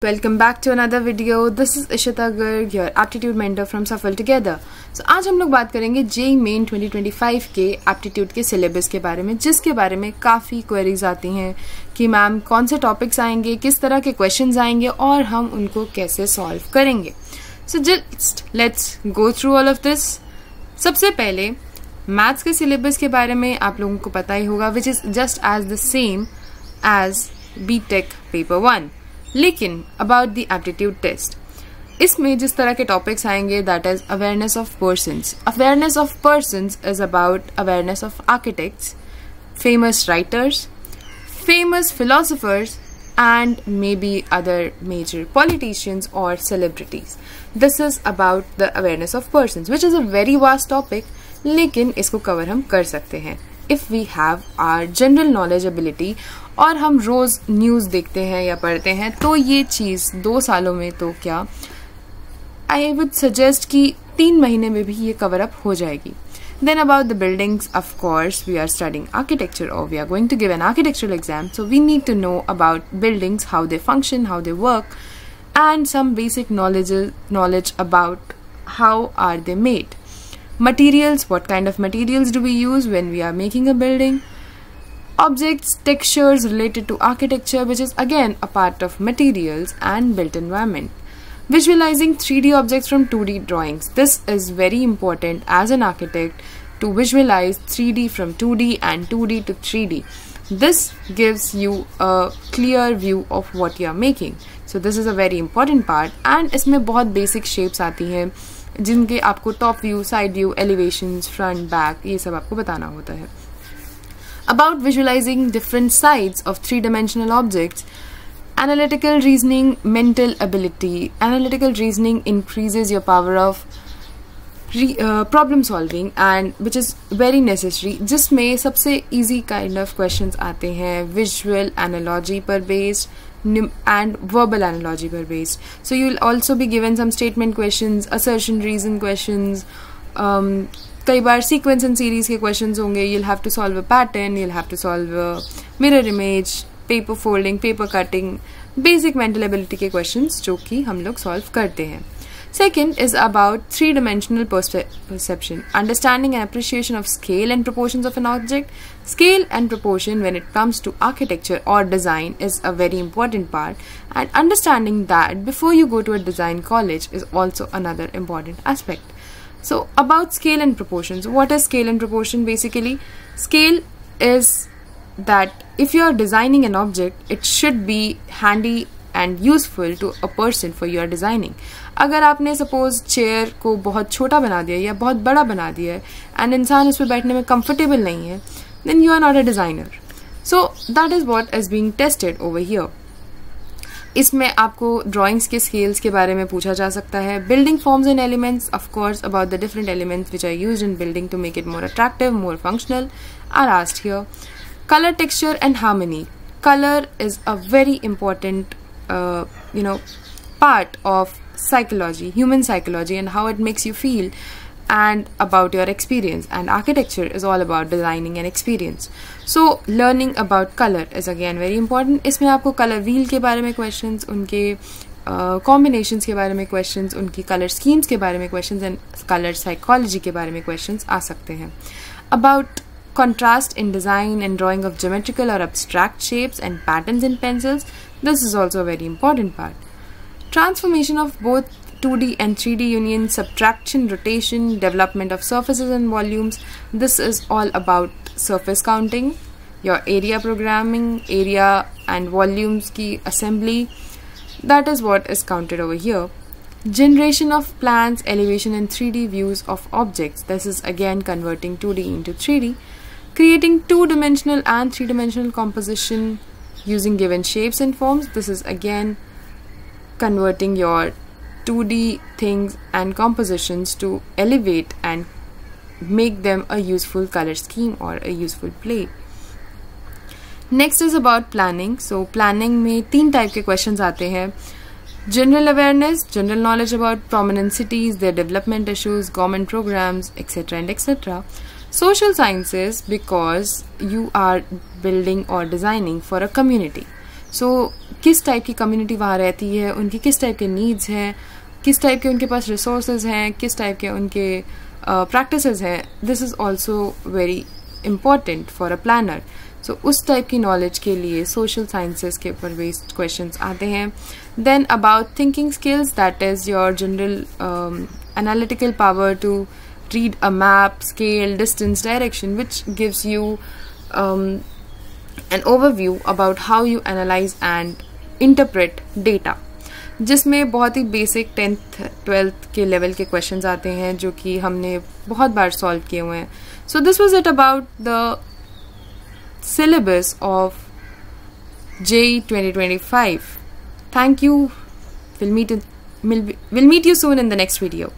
Welcome back to another video. This is Ishita Garg, your aptitude mentor from Suffer Together. So आज हम लोग बात करेंगे JEE Main 2025 के एप्टीट्यूड के सिलेबस के बारे में, जिसके बारे में काफ़ी क्वेरीज आती हैं कि मैम कौन से टॉपिक्स आएंगे, किस तरह के क्वेश्चंस आएंगे और हम उनको कैसे सॉल्व करेंगे. So just let's go through all of this. सबसे पहले मैथ्स के सिलेबस के बारे में आप लोगों को पता ही होगा, which is just as the same as BTech paper 1. लेकिन अबाउट द एप्टीट्यूड टेस्ट, इसमें जिस तरह के टॉपिक्स आएंगे that is awareness of persons. Awareness of persons is about awareness of architects, famous writers, famous philosophers, and maybe other major politicians or celebrities. This is about the awareness of persons, which is a very vast topic, लेकिन इसको cover हम कर सकते हैं if we have our general knowledge ability. और हम रोज news देखते हैं या पढ़ते हैं, तो ये चीज 2 सालों में तो क्या, आई वुड सजेस्ट कि 3 महीने में भी ये कवर अप हो जाएगी. Then about the buildings, of course, we are studying architecture or we are going to give an architectural exam. So we need to know about buildings, how they function, how they work, and some basic knowledge about how are they made. Materials, what kind of materials do we use when we are making a building? Objects, textures related to architecture, which is again a part of materials and built environment. Visualizing 3D objects from 2D drawings. This is very important as an architect to visualize 3D from 2D and 2D to 3D. This gives you a clear view of what you are making. So this is a very important part. And इसमें बहुत basic shapes आती हैं जिनके आपको top view, side view, elevations, front, back ये सब आपको बताना होता है. About visualizing different sides of 3-dimensional objects. Analytical reasoning, mental ability. Analytical reasoning increases your power of problem solving, and which is very necessary. जिसमें सबसे easy kind of questions आते हैं visual analogy पर based and verbal analogy पर based. So you will also be given some statement questions, assertion reason questions. कई बार sequence and series के questions होंगे. You'll have to solve a pattern, you'll have to solve a mirror image, paper folding, paper cutting, basic mental ability के questions जो कि हम लोग solve करते हैं. Second is about 3-dimensional perception, understanding and appreciation of scale and proportions of an object. Scale and proportion when it comes to architecture or design is a very important part, and understanding that before you go to a design college is also another important aspect. So about scale and proportions, what is scale and proportion? Basically, scale is that if you are designing an object, it should be handy and useful to a person for you are designing. अगर आपने suppose chair को बहुत छोटा बना दिया या बहुत बड़ा बना दिया है and इंसान उस पर बैठने में comfortable नहीं है, then you are not a designer. So that is what is being tested over here. इसमें आपको ड्राइंग्स के स्केल्स के बारे में पूछा जा सकता है. Building forms and elements, of course about the different elements which are used in building to make it more attractive, more functional are asked here. Color, texture and harmony. Color is a very important part of psychology, human psychology, and how it makes you feel and about your experience. And architecture is all about designing an experience. So learning about color is again very important. इसमें आपको color wheel के बारे में questions, उनके combinations के बारे में questions, उनकी color schemes के बारे में questions and color psychology के बारे में questions आ सकते हैं. About contrast in design and drawing of geometrical or abstract shapes and patterns in pencils. This is also a very important part. Transformation of both 2D and 3D union, subtraction, rotation, development of surfaces and volumes. This is all about surface counting, your area programming, area and volumes की assembly. That is what is counted over here. Generation of plans, elevation and 3D views of objects. This is again converting 2D into 3D. Creating 2-dimensional and 3-dimensional composition using given shapes and forms. This is again converting your 2D things and compositions to elevate and make them a useful color scheme or a useful play. Next is about planning. So planning में 3 type के questions आते हैं. General awareness, general knowledge about prominent cities, their development issues, government programs, etc. and etc. Social sciences, because you are building or designing for a community. किस type की community वहाँ रहती है, उनकी किस टाइप के नीड्स हैं, किस टाइप के उनके पास रिसोर्सेज हैं, किस टाइप के उनके प्रैक्टिसेस हैं, this is also very important for a planner. So उस टाइप की नॉलेज के लिए सोशल साइंसेस के ऊपर बेस्ड क्वेश्चंस आते हैं. Then about thinking skills, that is your general analytical power to read a map, scale, distance, direction, which gives you an overview about how you analyze and interpret data. जिसमें बहुत ही basic 10th 12th के level के questions आते हैं जो कि हमने बहुत बार सॉल्व किए हुए हैं. So this was it about the syllabus of JEE 2025. Thank you. We'll meet you soon in the next video.